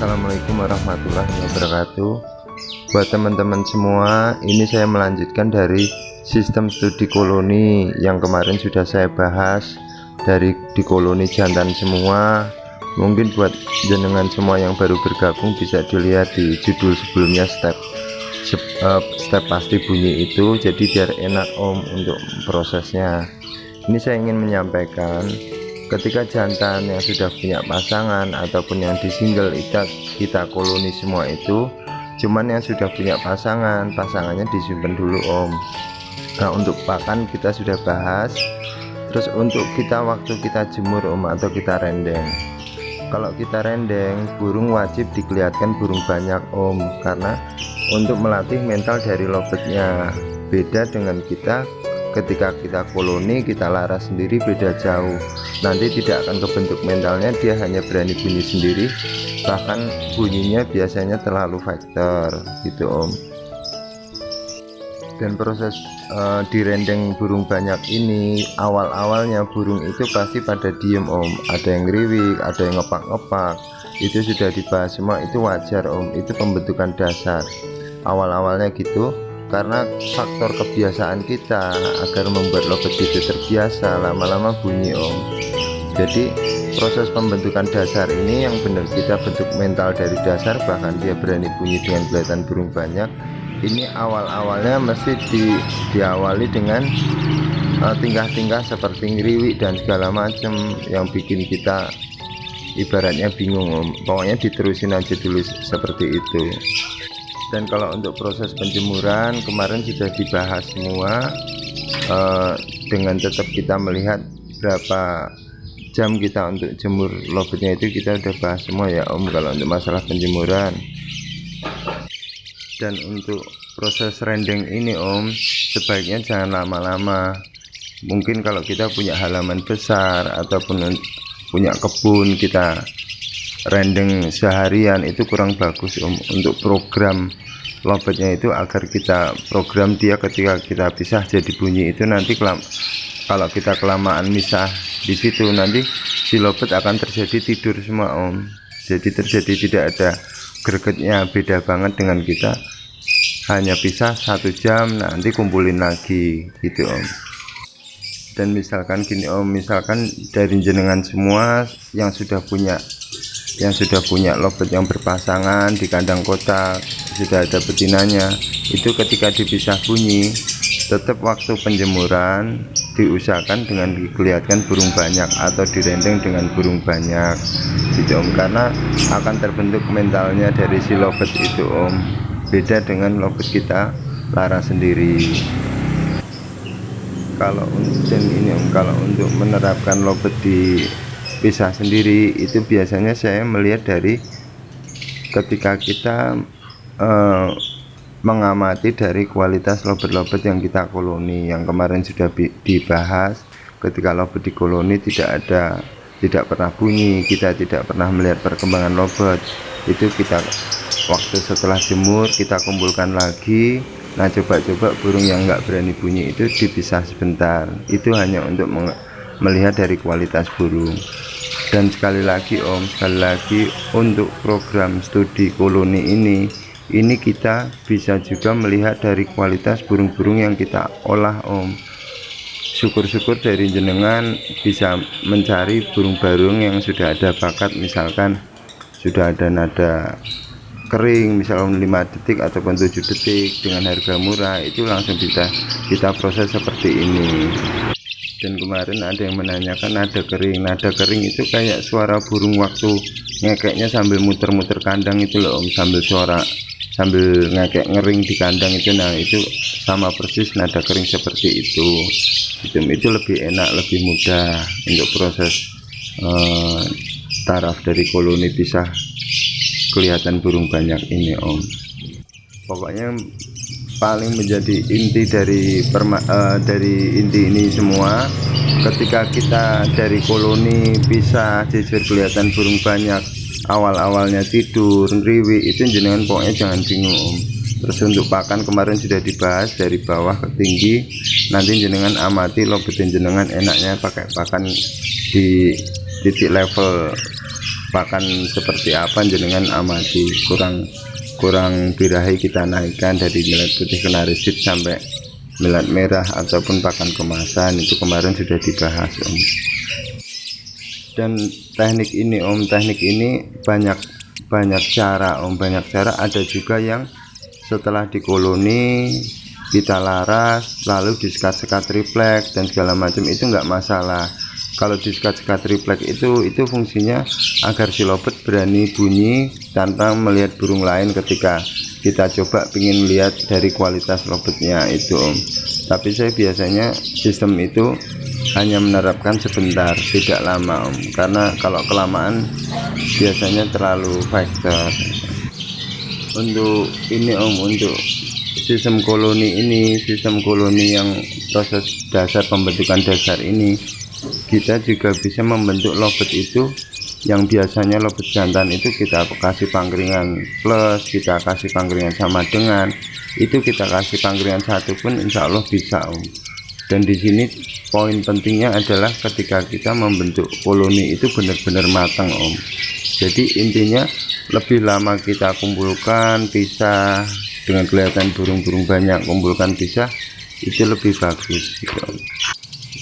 Assalamualaikum warahmatullahi wabarakatuh. Buat teman-teman semua, ini saya melanjutkan dari sistem studi koloni yang kemarin sudah saya bahas, dari di koloni jantan semua. Mungkin buat jenengan semua yang baru bergabung bisa dilihat di judul sebelumnya, step pasti bunyi itu, jadi biar enak untuk prosesnya. Ini saya ingin menyampaikan, ketika jantan yang sudah punya pasangan ataupun yang di single kita koloni semua itu, cuman yang sudah punya pasangannya disimpan dulu Nah, untuk pakan kita sudah bahas. Terus untuk waktu kita jemur atau kita rendeng, kalau kita rendeng, burung wajib dikelihatkan burung banyak karena untuk melatih mental dari lobetnya. Beda dengan ketika kita koloni, kita laras sendiri, beda jauh. Nanti tidak akan kebentuk mentalnya, dia hanya berani bunyi sendiri, bahkan bunyinya biasanya terlalu faktor gitu Dan proses direndeng burung banyak ini, awal-awalnya burung itu pasti pada diem ada yang ngeriwik, ada yang ngepak-ngepak, itu sudah dibahas semua, itu wajar itu pembentukan dasar awal-awalnya gitu. Karena faktor kebiasaan kita agar membuat lobet itu terbiasa, lama-lama bunyi Jadi proses pembentukan dasar ini yang benar kita bentuk mental dari dasar, bahkan dia berani bunyi dengan kelihatan burung banyak. Ini awal-awalnya mesti diawali dengan tingkah-tingkah seperti ngeriwik dan segala macam yang bikin kita ibaratnya bingung Pokoknya diterusin aja dulu seperti itu. Dan kalau untuk proses penjemuran kemarin sudah dibahas semua, dengan tetap kita melihat berapa jam kita untuk jemur lobetnya, itu kita udah bahas semua ya kalau untuk masalah penjemuran. Dan untuk proses rendeng ini sebaiknya jangan lama-lama. Mungkin kalau kita punya halaman besar ataupun punya kebun, kita rendeng seharian itu kurang bagus untuk program lobetnya itu, agar kita program dia ketika kita pisah jadi bunyi itu. Nanti kalau kita kelamaan misah di situ, nanti si lobet akan terjadi tidur semua jadi terjadi tidak ada gregetnya. Beda banget dengan kita hanya pisah 1 jam, nanti kumpulin lagi gitu Dan misalkan gini misalkan dari jenengan semua yang sudah punya lobet yang berpasangan di kandang kotak, sudah ada betinanya, itu ketika dipisah bunyi, tetap waktu penjemuran diusahakan dengan dikelihatkan burung banyak atau direndeng dengan burung banyak gitu karena akan terbentuk mentalnya dari si lobet itu beda dengan lobet kita laras sendiri. Kalau untuk menerapkan lobet di pisah sendiri, itu biasanya saya melihat dari ketika kita mengamati dari kualitas lobet-lobet yang kita koloni, yang kemarin sudah dibahas. Ketika lobet di koloni tidak pernah bunyi, kita tidak pernah melihat perkembangan lobet, itu kita waktu setelah jemur kita kumpulkan lagi. Nah, coba-coba burung yang nggak berani bunyi itu dipisah sebentar, itu hanya untuk melihat dari kualitas burung. Dan sekali lagi untuk program studi koloni ini kita bisa juga melihat dari kualitas burung-burung yang kita olah Syukur-syukur dari jenengan bisa mencari burung-burung yang sudah ada bakat, misalkan sudah ada nada kering misalnya 5 detik ataupun 7 detik dengan harga murah, itu langsung bisa kita proses seperti ini. Dan kemarin ada yang menanyakan nada kering itu kayak suara burung waktu ngekeknya sambil muter-muter kandang itu loh sambil ngekek ngering di kandang itu. Nah, itu sama persis nada kering seperti itu lebih enak, lebih mudah untuk proses taraf dari koloni pisah kelihatan burung banyak ini Pokoknya paling menjadi inti dari inti ini semua, ketika kita dari koloni pisah jejer kelihatan burung banyak, awal-awalnya tidur ngeriwik, itu jenengan pokoknya jangan bingung Terus untuk pakan kemarin sudah dibahas dari bawah ke tinggi. Nanti jenengan amati lobetin jenengan enaknya pakai pakan di titik level pakan seperti apa jenengan amati, kurang birahi kita naikkan dari millet putih kenarisit sampai millet merah ataupun pakan kemasan. Itu kemarin sudah dibahas Om. Dan teknik ini banyak cara Om, banyak cara. Ada juga yang setelah dikoloni kita laras lalu disekat-sekat triplek dan segala macam, itu enggak masalah. Kalau disekat-sekat triplek itu fungsinya agar si lobet berani bunyi tanpa melihat burung lain ketika kita coba ingin lihat dari kualitas lobetnya itu Om. Tapi saya biasanya sistem itu hanya menerapkan sebentar, tidak lama Om, karena kalau kelamaan biasanya terlalu faktor. Untuk ini Om, untuk sistem koloni yang proses dasar pembentukan dasar ini, kita juga bisa membentuk lobet itu yang biasanya lobet jantan itu kita kasih pangkringan plus, kita kasih pangkringan sama dengan itu, kita kasih pangkringan satu pun insya Allah bisa Om. Dan di sini poin pentingnya adalah ketika kita membentuk koloni itu benar-benar matang Om. Jadi intinya lebih lama kita kumpulkan pisah dengan kelihatan burung-burung banyak, kumpulkan pisah itu lebih bagus gitu Om.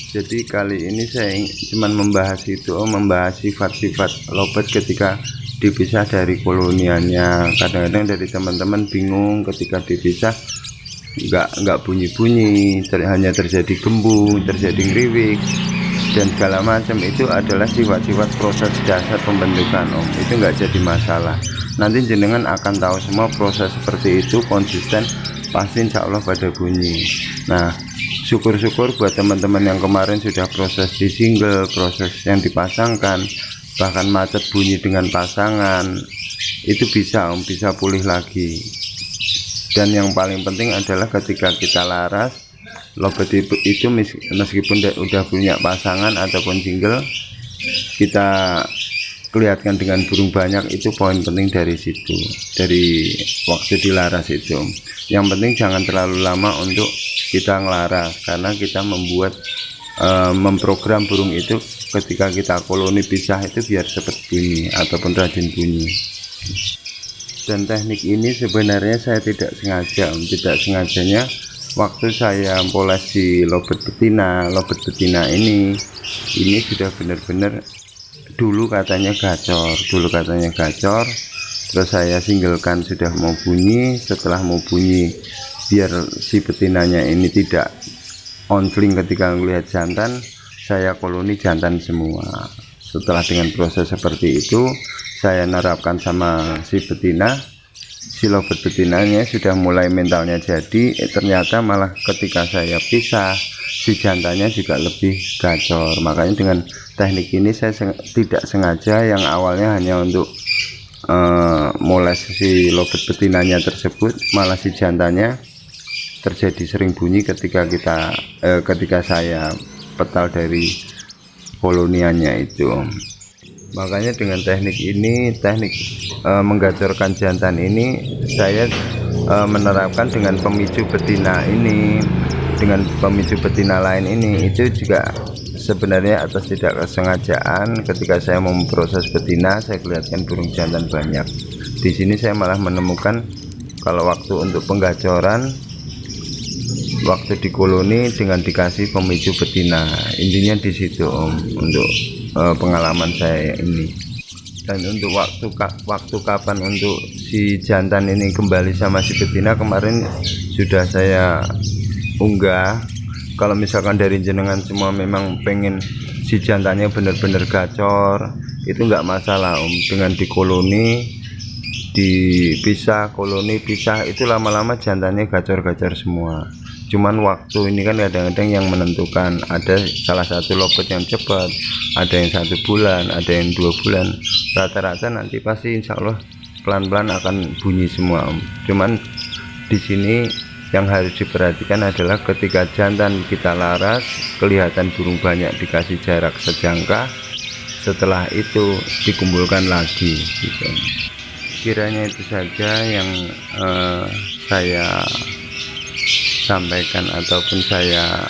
Jadi kali ini saya cuma membahas itu Om, membahas sifat-sifat lobet ketika dipisah dari koloniannya. Kadang-kadang dari teman-teman bingung ketika dipisah nggak bunyi-bunyi, hanya terjadi gembung, terjadi ngriwik dan segala macam. Itu adalah sifat-sifat proses dasar pembentukan Om. Itu nggak jadi masalah. Nanti jenengan akan tahu semua proses seperti itu konsisten, pasti insya Allah pada bunyi. Nah, syukur-syukur buat teman-teman yang kemarin sudah proses di single, proses yang dipasangkan, bahkan macet bunyi dengan pasangan, itu bisa Om, bisa pulih lagi. Dan yang paling penting adalah ketika kita laras lobet itu meskipun udah punya pasangan ataupun single, kita kelihatan dengan burung banyak, itu poin penting dari situ, dari waktu dilaras itu. Yang penting jangan terlalu lama untuk kita ngelaras, karena kita memprogram burung itu ketika kita koloni pisah itu biar cepat bunyi ataupun rajin bunyi. Dan teknik ini sebenarnya saya tidak sengaja Om. Tidak sengajanya waktu saya poles di lobet betina ini sudah benar-benar dulu katanya gacor, terus saya singlekan sudah mau bunyi. Setelah mau bunyi, biar si betinanya ini tidak onfling ketika melihat jantan, saya koloni jantan semua. Setelah dengan proses seperti itu saya nerapkan sama si betina, si lobet betinanya sudah mulai mentalnya jadi, ternyata malah ketika saya pisah si jantannya juga lebih gacor. Makanya dengan teknik ini saya tidak sengaja, yang awalnya hanya untuk moles si lobet betinanya tersebut, malah si jantannya terjadi sering bunyi ketika saya petal dari koloniannya itu. Makanya dengan teknik ini, menggacorkan jantan ini, saya menerapkan dengan pemicu betina ini, dengan pemicu betina lain ini. Itu juga sebenarnya atas tidak kesengajaan, ketika saya memproses betina saya kelihatan burung jantan banyak. Di sini saya malah menemukan kalau waktu untuk penggacoran, waktu di koloni dengan dikasih pemicu betina, intinya di situ Om, untuk pengalaman saya ini. Dan untuk waktu kapan untuk si jantan ini kembali sama si betina, kemarin sudah saya unggah. Kalau misalkan dari jenengan semua memang pengen si jantannya benar-benar gacor, itu enggak masalah Om, dengan di koloni dipisah, koloni pisah, itu lama-lama jantannya gacor-gacor semua. Cuman waktu ini kan kadang-kadang yang menentukan, ada salah satu lobet yang cepat, ada yang 1 bulan, ada yang 2 bulan. Rata-rata nanti pasti insya Allah pelan-pelan akan bunyi semua Om. Cuman di sini yang harus diperhatikan adalah ketika jantan kita laras kelihatan burung banyak, dikasih jarak sejangka, setelah itu dikumpulkan lagi gitu. Kiranya itu saja yang saya sampaikan ataupun saya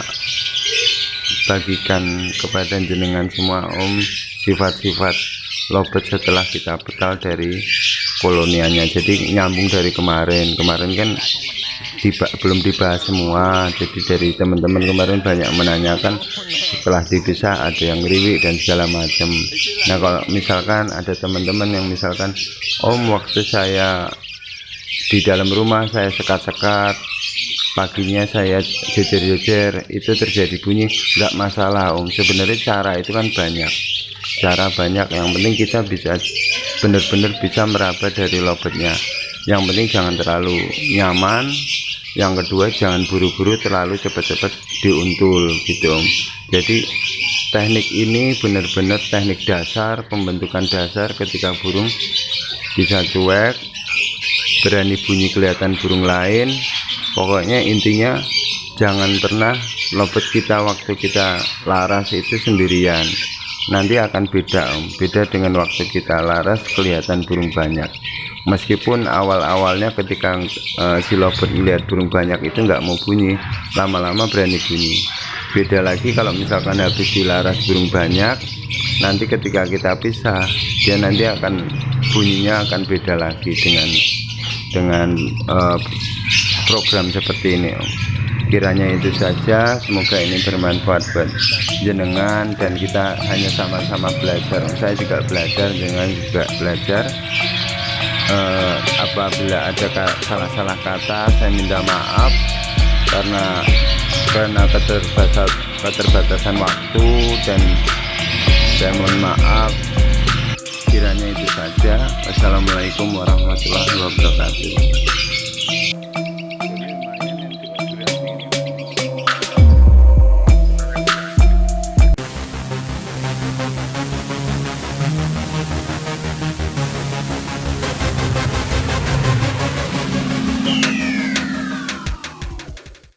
bagikan kepada jenengan semua Om, sifat-sifat lobet setelah kita petal dari kolonianya. Jadi nyambung dari kemarin kan belum dibahas semua. Jadi dari teman-teman kemarin banyak menanyakan setelah dipisah ada yang ngeriwik dan segala macam. Nah kalau misalkan ada teman-teman yang misalkan Om, waktu saya di dalam rumah saya sekat-sekat, paginya saya jejer-jejer, itu terjadi bunyi, nggak masalah Om. Sebenarnya cara itu kan banyak, yang penting kita bisa benar-benar bisa meraba dari lobetnya. Yang penting jangan terlalu nyaman, yang kedua jangan buru-buru terlalu cepat-cepat diuntul gitu Om. Jadi teknik ini benar-benar teknik dasar, pembentukan dasar ketika burung bisa cuek, berani bunyi kelihatan burung lain. Pokoknya intinya jangan pernah lobet kita waktu kita laras itu sendirian, nanti akan beda Om. Beda dengan waktu kita laras kelihatan burung banyak. Meskipun awal-awalnya ketika si lobet melihat burung banyak itu nggak mau bunyi, lama-lama berani bunyi. Beda lagi kalau misalkan habis dilaras burung banyak, nanti ketika kita pisah dia nanti akan bunyinya akan beda lagi dengan program seperti ini Om. Kiranya itu saja, semoga ini bermanfaat buat jenengan dan kita hanya sama-sama belajar. Saya juga belajar, jenengan juga belajar. Apabila ada salah-salah kata saya minta maaf karena keterbatasan waktu, dan saya mohon maaf